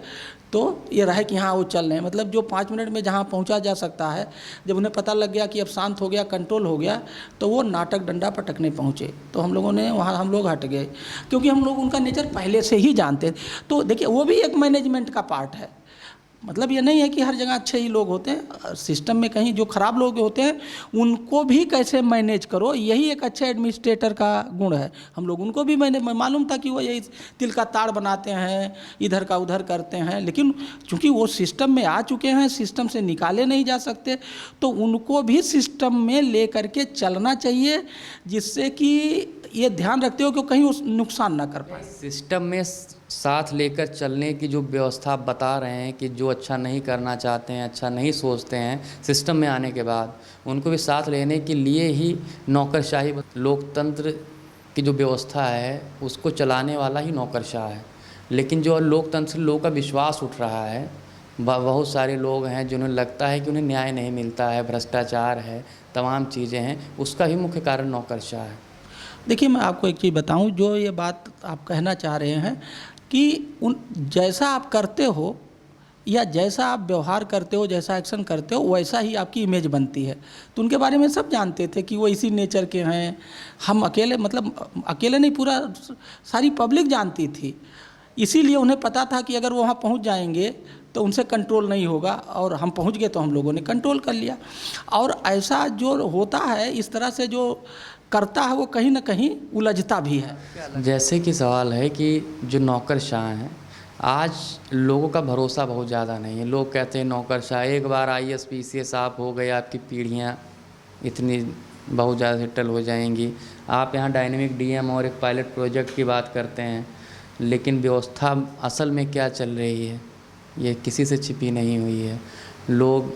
तो ये रहे कि हाँ वो चल रहे हैं। मतलब जो 5 मिनट में जहाँ पहुँचा जा सकता है, जब उन्हें पता लग गया कि अब शांत हो गया, कंट्रोल हो गया, तो वो नाटक डंडा पटकने पहुँचे। तो हम लोगों ने वहाँ हम लोग हट गए, क्योंकि हम लोग उनका नेचर पहले से ही जानते थे। तो देखिए वो भी एक मैनेजमेंट का पार्ट है। मतलब ये नहीं है कि हर जगह अच्छे ही लोग होते हैं, सिस्टम में कहीं जो खराब लोग होते हैं उनको भी कैसे मैनेज करो, यही एक अच्छे एडमिनिस्ट्रेटर का गुण है। हम लोग उनको भी मैंने मालूम था कि वो यही तिल का ताड़ बनाते हैं, इधर का उधर करते हैं, लेकिन चूंकि वो सिस्टम में आ चुके हैं, सिस्टम से निकाले नहीं जा सकते, तो उनको भी सिस्टम में ले करके चलना चाहिए, जिससे कि ये ध्यान रखते हो कि कहीं उस नुकसान ना कर पाए। सिस्टम में साथ लेकर चलने की जो व्यवस्था आप बता रहे हैं कि जो अच्छा नहीं करना चाहते हैं, अच्छा नहीं सोचते हैं, सिस्टम में आने के बाद उनको भी साथ लेने के लिए ही नौकरशाही, लोकतंत्र की जो व्यवस्था है उसको चलाने वाला ही नौकरशाह है। लेकिन जो लोकतंत्र से लोगों का विश्वास उठ रहा है, बहुत सारे लोग हैं जिन्हें लगता है कि उन्हें न्याय नहीं मिलता है, भ्रष्टाचार है, तमाम चीज़ें हैं, उसका ही मुख्य कारण नौकरशाह है। देखिए मैं आपको एक चीज़ बताऊं, जो ये बात आप कहना चाह रहे हैं कि जैसा आप करते हो या जैसा आप व्यवहार करते हो, जैसा एक्शन करते हो, वैसा ही आपकी इमेज बनती है। तो उनके बारे में सब जानते थे कि वो इसी नेचर के हैं। हम अकेले, मतलब अकेले नहीं, पूरा सारी पब्लिक जानती थी। इसीलिए उन्हें पता था कि अगर वो वहाँ पहुँच जाएंगे तो उनसे कंट्रोल नहीं होगा, और हम पहुँच गए तो हम लोगों ने कंट्रोल कर लिया। और ऐसा जो होता है, इस तरह से जो करता है, वो कहीं ना कहीं उलझता भी है। जैसे कि सवाल है कि जो नौकरशाह हैं, आज लोगों का भरोसा बहुत ज़्यादा नहीं है। लोग कहते हैं नौकरशाह, एक बार IAS PCS आप हो गए, आपकी पीढ़ियाँ इतनी बहुत ज़्यादा सेटल हो जाएंगी। आप यहाँ डायनेमिक DM और एक पायलट प्रोजेक्ट की बात करते हैं, लेकिन व्यवस्था असल में क्या चल रही है ये किसी से छिपी नहीं हुई है। लोग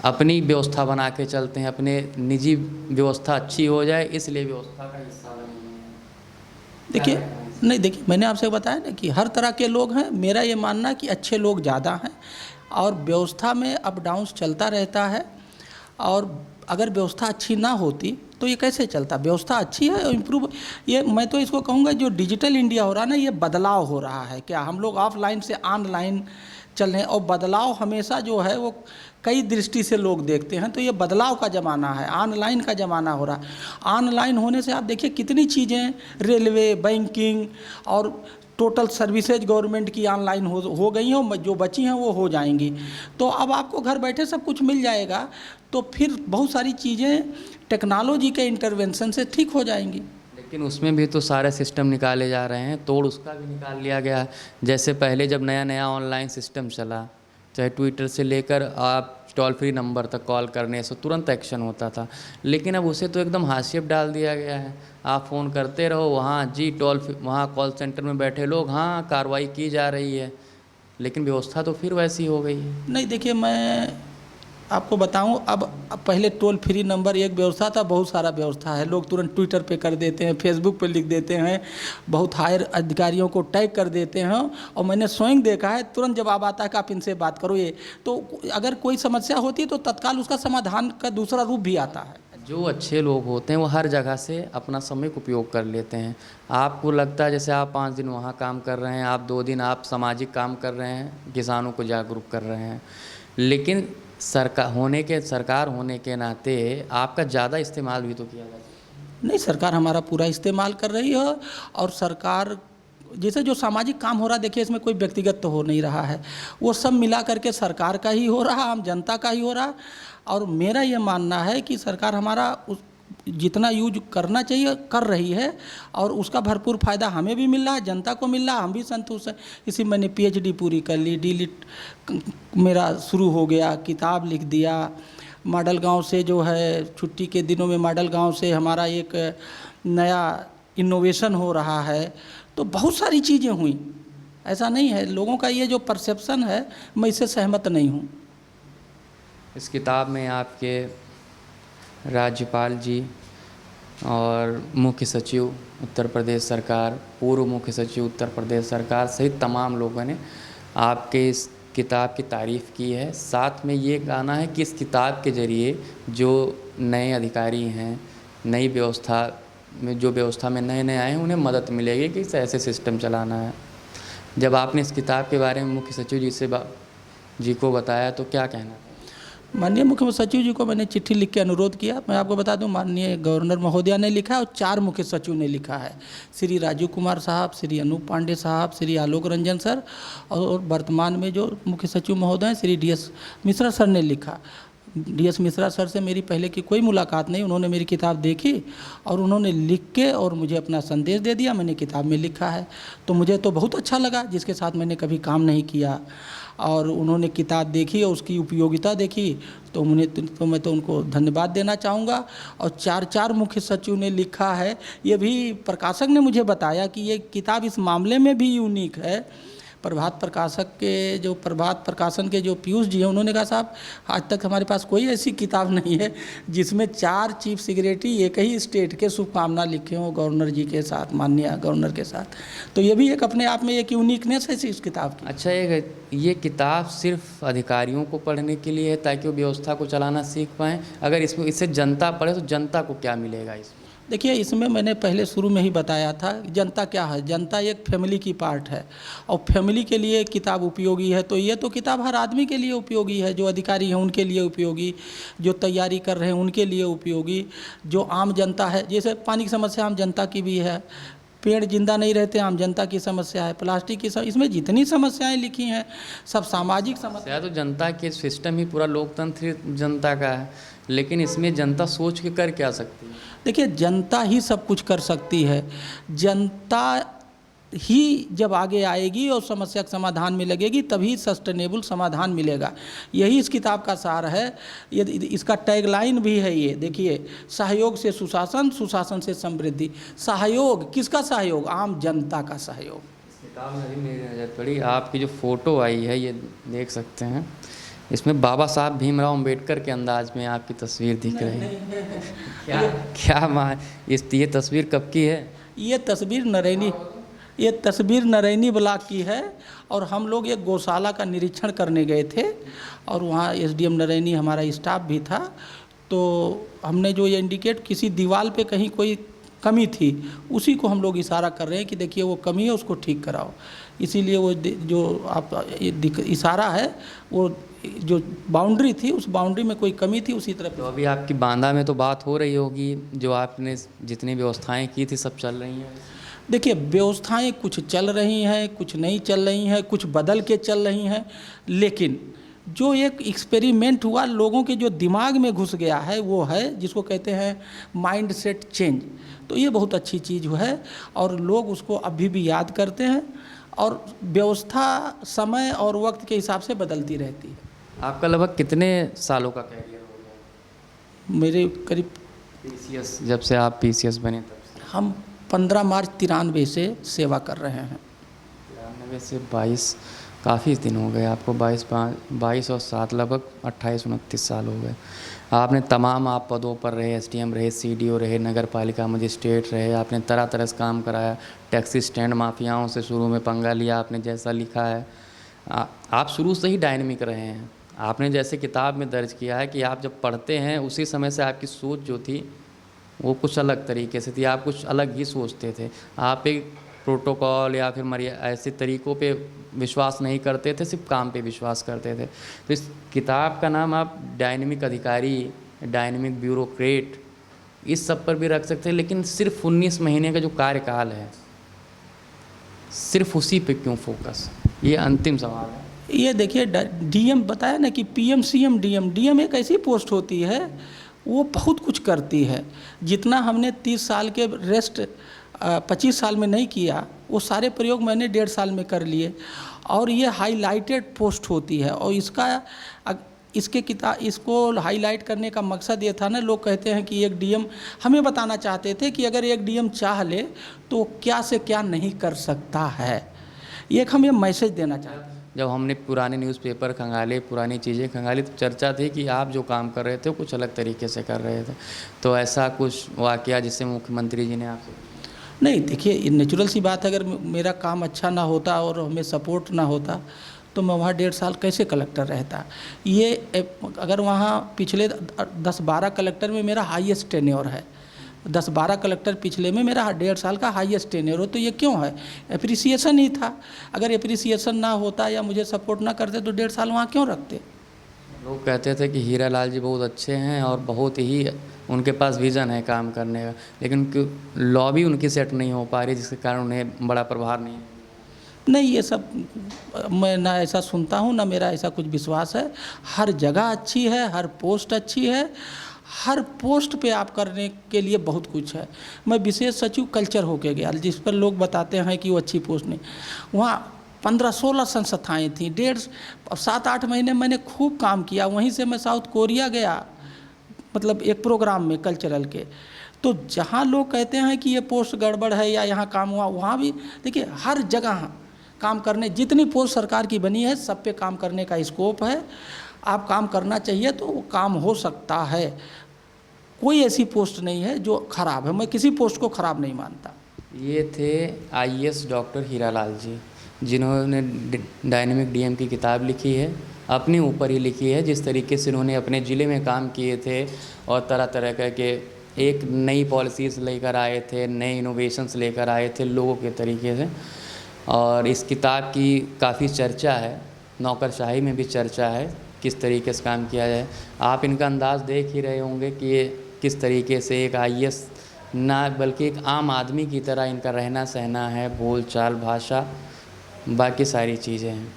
अपनी व्यवस्था बना के चलते हैं, अपने निजी व्यवस्था अच्छी हो जाए इसलिए व्यवस्था का हिस्सा बने हैं। देखिए मैंने आपसे बताया ना कि हर तरह के लोग हैं। मेरा ये मानना है कि अच्छे लोग ज़्यादा हैं, और व्यवस्था में अप डाउन्स चलता रहता है। और अगर व्यवस्था अच्छी ना होती तो ये कैसे चलता। व्यवस्था अच्छी है और इम्प्रूव, ये मैं तो इसको कहूँगा, जो डिजिटल इंडिया हो रहा है ना, ये बदलाव हो रहा है। क्या हम लोग ऑफलाइन से ऑनलाइन चल रहे हैं, और बदलाव हमेशा जो है वो कई दृष्टि से लोग देखते हैं। तो ये बदलाव का ज़माना है, ऑनलाइन का ज़माना हो रहा है। ऑनलाइन होने से आप देखिए कितनी चीज़ें, रेलवे, बैंकिंग और टोटल सर्विसेज गवर्नमेंट की ऑनलाइन हो गई हैं, जो बची हैं वो हो जाएंगी। तो अब आपको घर बैठे सब कुछ मिल जाएगा, तो फिर बहुत सारी चीज़ें टेक्नोलॉजी के इंटरवेंशन से ठीक हो जाएंगी। लेकिन उसमें भी तो सारे सिस्टम निकाले जा रहे हैं, तोड़ उसका भी निकाल लिया गया है। जैसे पहले जब नया नया ऑनलाइन सिस्टम चला, चाहे ट्विटर से लेकर आप टोल फ्री नंबर तक कॉल करने से तुरंत एक्शन होता था, लेकिन अब उसे तो एकदम हाशिए पे डाल दिया गया है। आप फ़ोन करते रहो, वहाँ जी वहाँ कॉल सेंटर में बैठे लोग, हाँ कार्रवाई की जा रही है, लेकिन व्यवस्था तो फिर वैसी हो गई है। नहीं, देखिए मैं आपको बताऊं, अब पहले टोल फ्री नंबर एक व्यवस्था था, बहुत सारा व्यवस्था है। लोग तुरंत ट्विटर पे कर देते हैं, फेसबुक पे लिख देते हैं, बहुत हायर अधिकारियों को टैग कर देते हैं, और मैंने स्वयं देखा है तुरंत जवाब आता है कि आप इनसे बात करो। ये तो अगर कोई समस्या होती है तो तत्काल उसका समाधान का दूसरा रूप भी आता है। जो अच्छे लोग होते हैं वो हर जगह से अपना समय का उपयोग कर लेते हैं। आपको लगता है जैसे आप 5 दिन वहाँ काम कर रहे हैं, आप 2 दिन आप सामाजिक काम कर रहे हैं, किसानों को जागरूक कर रहे हैं, लेकिन सरकार होने के नाते आपका ज़्यादा इस्तेमाल भी तो किया जाता है। नहीं, सरकार हमारा पूरा इस्तेमाल कर रही है। और सरकार जैसे जो सामाजिक काम हो रहा है, देखिए इसमें कोई व्यक्तिगत तो हो नहीं रहा है, वो सब मिला करके सरकार का ही हो रहा, आम जनता का ही हो रहा। और मेरा ये मानना है कि सरकार हमारा जितना यूज करना चाहिए कर रही है, और उसका भरपूर फ़ायदा हमें भी मिल रहा है, जनता को मिल रहा है, हम भी संतुष्ट हैं। इसी मैंने PhD पूरी कर ली, DLit मेरा शुरू हो गया, किताब लिख दिया। मॉडल गांव से जो है, छुट्टी के दिनों में मॉडल गांव से हमारा एक नया इनोवेशन हो रहा है। तो बहुत सारी चीज़ें हुई, ऐसा नहीं है। लोगों का ये जो परसेप्शन है, मैं इससे सहमत नहीं हूँ। इस किताब में आपके राज्यपाल जी और मुख्य सचिव उत्तर प्रदेश सरकार, पूर्व मुख्य सचिव उत्तर प्रदेश सरकार सहित तमाम लोगों ने आपके इस किताब की तारीफ़ की है। साथ में ये कहना है कि इस किताब के ज़रिए जो नए अधिकारी हैं, नई व्यवस्था में जो व्यवस्था में नए नए आए हैं उन्हें मदद मिलेगी कि ऐसे सिस्टम चलाना है। जब आपने इस किताब के बारे में मुख्य सचिव जी को बताया तो क्या कहना? माननीय मुख्य सचिव जी को मैंने चिट्ठी लिख के अनुरोध किया। मैं आपको बता दूं, माननीय गवर्नर महोदया ने लिखा और 4 मुख्य सचिव ने लिखा है, श्री राजीव कुमार साहब, श्री अनूप पांडे साहब, श्री आलोक रंजन सर और वर्तमान में जो मुख्य सचिव महोदय हैं श्री DS मिश्रा सर ने लिखा। DS मिश्रा सर से मेरी पहले की कोई मुलाकात नहीं, उन्होंने मेरी किताब देखी और उन्होंने लिख के और मुझे अपना संदेश दे दिया, मैंने किताब में लिखा है। तो मुझे तो बहुत अच्छा लगा, जिसके साथ मैंने कभी काम नहीं किया, और उन्होंने किताब देखी और उसकी उपयोगिता देखी तो मैं तो उनको धन्यवाद देना चाहूँगा। और 4 मुख्य सचिव ने लिखा है, ये भी प्रकाशक ने मुझे बताया कि ये किताब इस मामले में भी यूनिक है। प्रभात प्रकाशन के जो पीयूष जी हैं, उन्होंने कहा साहब आज तक हमारे पास कोई ऐसी किताब नहीं है जिसमें 4 चीफ सेक्रेटरी एक ही स्टेट के शुभकामना लिखे हों गवर्नर जी के साथ, माननीय गवर्नर के साथ। तो ये भी एक अपने आप में एक यूनिकनेस है इस किताब की। अच्छा, ये किताब सिर्फ अधिकारियों को पढ़ने के लिए है ताकि वो व्यवस्था को चलाना सीख पाएँ? अगर इससे जनता पढ़े तो जनता को क्या मिलेगा इसमें? देखिए, इसमें मैंने पहले शुरू में ही बताया था, जनता क्या है, जनता एक फैमिली की पार्ट है और फैमिली के लिए किताब उपयोगी है। तो ये तो किताब हर आदमी के लिए उपयोगी है, जो अधिकारी हैं उनके लिए उपयोगी, जो तैयारी कर रहे हैं उनके लिए उपयोगी, जो आम जनता है, जैसे पानी की समस्या आम जनता की भी है, पेड़ जिंदा नहीं रहते आम जनता की समस्या है, प्लास्टिक की इसमें जितनी समस्याएं लिखी हैं सब सामाजिक समस्या। तो जनता के सिस्टम ही पूरा लोकतंत्र जनता का है, लेकिन इसमें जनता सोच के कर क्या सकती है? देखिए, जनता ही सब कुछ कर सकती है। जनता ही जब आगे आएगी और समस्या का समाधान में लगेगी तभी सस्टेनेबल समाधान मिलेगा। यही इस किताब का सार है। ये इसका टैगलाइन भी है, ये देखिए, सहयोग से सुशासन, सुशासन से समृद्धि। सहयोग किसका सहयोग? आम जनता का सहयोग। किताब में भी मेरी नज़र पड़ी, आपकी जो फ़ोटो आई है ये देख सकते हैं, इसमें बाबा साहब भीमराव अम्बेडकर के अंदाज में आपकी तस्वीर दिख रही है। क्या ये तस्वीर कब की है? ये तस्वीर नरैनी ब्लॉक की है और हम लोग एक गौशाला का निरीक्षण करने गए थे और वहाँ SDM नरैनी हमारा स्टाफ भी था। तो हमने जो ये इंडिकेट किसी दीवार पे कहीं कोई कमी थी, उसी को हम लोग इशारा कर रहे हैं कि देखिए वो कमी है, उसको ठीक कराओ। इसीलिए वो जो आप इशारा है, वो जो बाउंड्री थी उस बाउंड्री में कोई कमी थी, उसी तरफ। तो अभी आपकी बांदा में तो बात हो रही होगी, जो आपने जितनी व्यवस्थाएं की थी सब चल रही हैं? देखिए, व्यवस्थाएं कुछ चल रही हैं, कुछ नहीं चल रही हैं, कुछ बदल के चल रही हैं, लेकिन जो एक एक्सपेरिमेंट हुआ लोगों के जो दिमाग में घुस गया है वो है जिसको कहते हैं माइंड सेट चेंज। तो ये बहुत अच्छी चीज़ है और लोग उसको अभी भी याद करते हैं और व्यवस्था समय और वक्त के हिसाब से बदलती रहती है। आपका लगभग कितने सालों का कैरियर हो गया? मेरे करीब PCS, जब से आप PCS बने तब से? हम 15 मार्च 93 से सेवा कर रहे हैं। 93 से 22, काफ़ी दिन हो गए आपको। 22 और 7 लगभग 28-29 साल हो गए। आपने तमाम आप पदों पर रहे, SDM रहे, CDO रहे, नगर पालिका मजिस्ट्रेट रहे, आपने तरह तरह से काम कराया। टैक्सी स्टैंड माफियाओं से शुरू में पंगा लिया आपने, जैसा लिखा है। आप शुरू से ही डायनेमिक रहे हैं। आपने जैसे किताब में दर्ज किया है कि आप जब पढ़ते हैं उसी समय से आपकी सोच जो थी वो कुछ अलग तरीके से थी, आप कुछ अलग ही सोचते थे। आप एक प्रोटोकॉल या फिर ऐसे तरीक़ों पे विश्वास नहीं करते थे, सिर्फ काम पे विश्वास करते थे। तो इस किताब का नाम आप डायनेमिक अधिकारी, डायनेमिक ब्यूरोक्रेट, इस सब पर भी रख सकते हैं, लेकिन सिर्फ 19 महीने का जो कार्यकाल है सिर्फ उसी पे क्यों फोकस? ये अंतिम सवाल है। ये देखिए, DM बताया ना कि PM CM DM एक ऐसी पोस्ट होती है वो बहुत कुछ करती है। जितना हमने 30 साल के रेस्ट 25 साल में नहीं किया, वो सारे प्रयोग मैंने 1.5 साल में कर लिए। और ये हाईलाइटेड पोस्ट होती है और इसको हाईलाइट करने का मकसद ये था ना, लोग कहते हैं कि एक DM, हमें बताना चाहते थे कि अगर एक DM चाह ले तो क्या से क्या नहीं कर सकता है। एक हम ये मैसेज देना चाहते हैं। जब हमने पुराने न्यूज़पेपर खंगाले, पुरानी चीज़ें खंगाली, तो चर्चा थी कि आप जो काम कर रहे थे वो कुछ अलग तरीके से कर रहे थे। तो ऐसा कुछ वाकया जिससे मुख्यमंत्री जी ने आपसे? नहीं, देखिए, नेचुरल सी बात है, अगर मेरा काम अच्छा ना होता और हमें सपोर्ट ना होता तो मैं वहाँ 1.5 साल कैसे कलेक्टर रहता। ये अगर वहाँ पिछले 10-12 कलेक्टर में मेरा हाईएस्ट टेन्योर है। 10-12 कलेक्टर पिछले में, मेरा 1.5 साल का हाईएस्ट टेन्योर हो। तो ये क्यों है? एप्रिसिएशन ही था। अगर एप्रिसिएशन ना होता या मुझे सपोर्ट ना करते तो 1.5 साल वहाँ क्यों रखते? लोग कहते थे कि हीरा लाल जी बहुत अच्छे हैं और बहुत ही उनके पास विज़न है काम करने का, लेकिन लॉबी उनकी सेट नहीं हो पा रही, जिसके कारण उन्हें बड़ा प्रभाव नहीं। ये सब मैं ना ऐसा सुनता हूँ, ना मेरा ऐसा कुछ विश्वास है। हर जगह अच्छी है, हर पोस्ट अच्छी है, हर पोस्ट पे आप करने के लिए बहुत कुछ है। मैं विशेष सचिव कल्चर होके गया, जिस पर लोग बताते हैं कि वो अच्छी पोस्ट नहीं। वहाँ 15-16 संस्थाएँ थीं, 7-8 महीने मैंने खूब काम किया। वहीं से मैं साउथ कोरिया गया, मतलब एक प्रोग्राम में कल्चरल के। तो जहाँ लोग कहते हैं कि ये पोस्ट गड़बड़ है या यहाँ काम हुआ, वहाँ भी देखिए हर जगह काम करने, जितनी पोस्ट सरकार की बनी है सब पे काम करने का स्कोप है। आप काम करना चाहिए तो वो काम हो सकता है। कोई ऐसी पोस्ट नहीं है जो खराब है, मैं किसी पोस्ट को खराब नहीं मानता। ये थे आईएएस डॉक्टर हीरालाल जी, जिन्होंने डायनेमिक डीएम की किताब लिखी है, अपने ऊपर ही लिखी है। जिस तरीके से उन्होंने अपने ज़िले में काम किए थे और तरह तरह के एक नई पॉलिसीज़ लेकर आए थे, नए इनोवेशंस लेकर आए थे लोगों के तरीके से। और इस किताब की काफ़ी चर्चा है, नौकरशाही में भी चर्चा है, किस तरीके से काम किया जाए। आप इनका अंदाज़ देख ही रहे होंगे कि ये किस तरीके से एक आईएएस ना बल्कि एक आम आदमी की तरह इनका रहना सहना है, बोल चाल भाषा बाकी सारी चीज़ें हैं।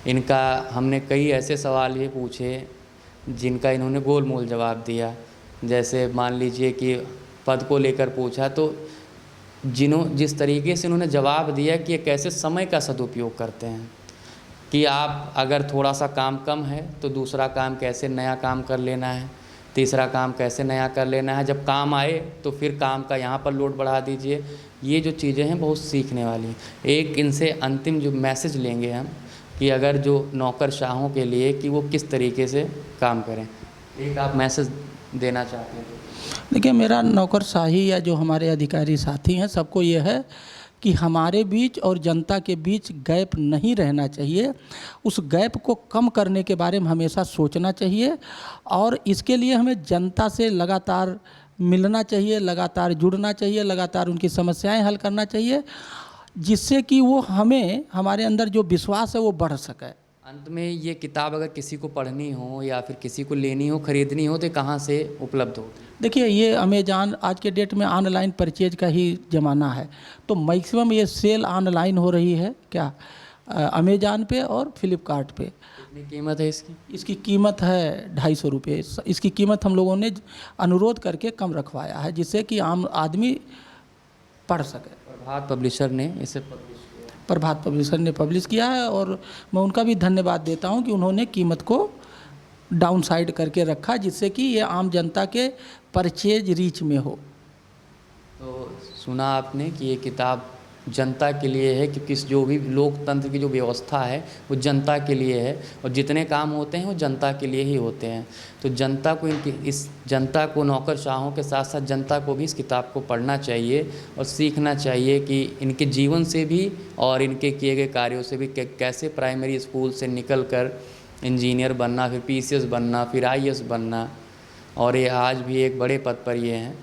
इनका हमने कई ऐसे सवाल ये पूछे जिनका इन्होंने गोल मोल जवाब दिया। जैसे मान लीजिए कि पद को लेकर पूछा तो जिस तरीके से उन्होंने जवाब दिया कि ये कैसे समय का सदुपयोग करते हैं, कि आप अगर थोड़ा सा काम कम है तो दूसरा काम कैसे नया काम कर लेना है, तीसरा काम कैसे नया कर लेना है, जब काम आए तो फिर काम का यहाँ पर लोड बढ़ा दीजिए। ये जो चीज़ें हैं बहुत सीखने वाली हैं। एक इनसे अंतिम जो मैसेज लेंगे हम कि अगर जो नौकरशाहों के लिए कि वो किस तरीके से काम करें, एक आप मैसेज देना चाहते हैं? देखिए, मेरा नौकरशाही या जो हमारे अधिकारी साथी हैं सबको ये है कि हमारे बीच और जनता के बीच गैप नहीं रहना चाहिए। उस गैप को कम करने के बारे में हमेशा सोचना चाहिए और इसके लिए हमें जनता से लगातार मिलना चाहिए, लगातार जुड़ना चाहिए, लगातार उनकी समस्याएं हल करना चाहिए, जिससे कि वो हमारे अंदर जो विश्वास है वो बढ़ सके। अंत में ये किताब अगर किसी को पढ़नी हो या फिर किसी को लेनी हो, खरीदनी हो, तो कहाँ से उपलब्ध हो? देखिए, ये अमेज़ॉन, आज के डेट में ऑनलाइन परचेज का ही ज़माना है, तो मैक्सिमम ये सेल ऑनलाइन हो रही है क्या, अमेज़ॉन पे और फ्लिपकार्ट पे। कितनी कीमत है इसकी? इसकी कीमत है 250 रुपये। इसकी कीमत हम लोगों ने अनुरोध करके कम रखवाया है, जिससे कि आम आदमी पढ़ सके। प्रभात पब्लिशर ने इसे पब्लिश किया। प्रभात पब्लिशर ने पब्लिश किया है और मैं उनका भी धन्यवाद देता हूं कि उन्होंने कीमत को डाउन साइड करके रखा, जिससे कि ये आम जनता के परचेज रीच में हो। तो सुना आपने कि ये किताब जनता के लिए है, क्योंकि जो भी लोकतंत्र की जो व्यवस्था है वो जनता के लिए है और जितने काम होते हैं वो जनता के लिए ही होते हैं। तो जनता को इस जनता को, नौकरशाहों के साथ साथ जनता को भी इस किताब को पढ़ना चाहिए और सीखना चाहिए कि इनके जीवन से भी और इनके किए गए कार्यों से भी कैसे प्राइमरी स्कूल से निकल कर इंजीनियर बनना, फिर पीसीएस बनना, फिर आईएएस बनना, और ये आज भी एक बड़े पद पर ये हैं।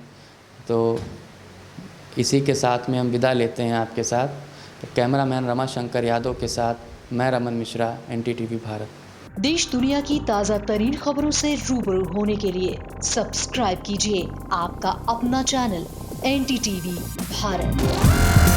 तो इसी के साथ में हम विदा लेते हैं आपके साथ। तो कैमरामैन रमाशंकर यादव के साथ मैं रमन मिश्रा, NTTV भारत। देश दुनिया की ताज़ा तरीन खबरों से रूबरू होने के लिए सब्सक्राइब कीजिए आपका अपना चैनल NTTV भारत।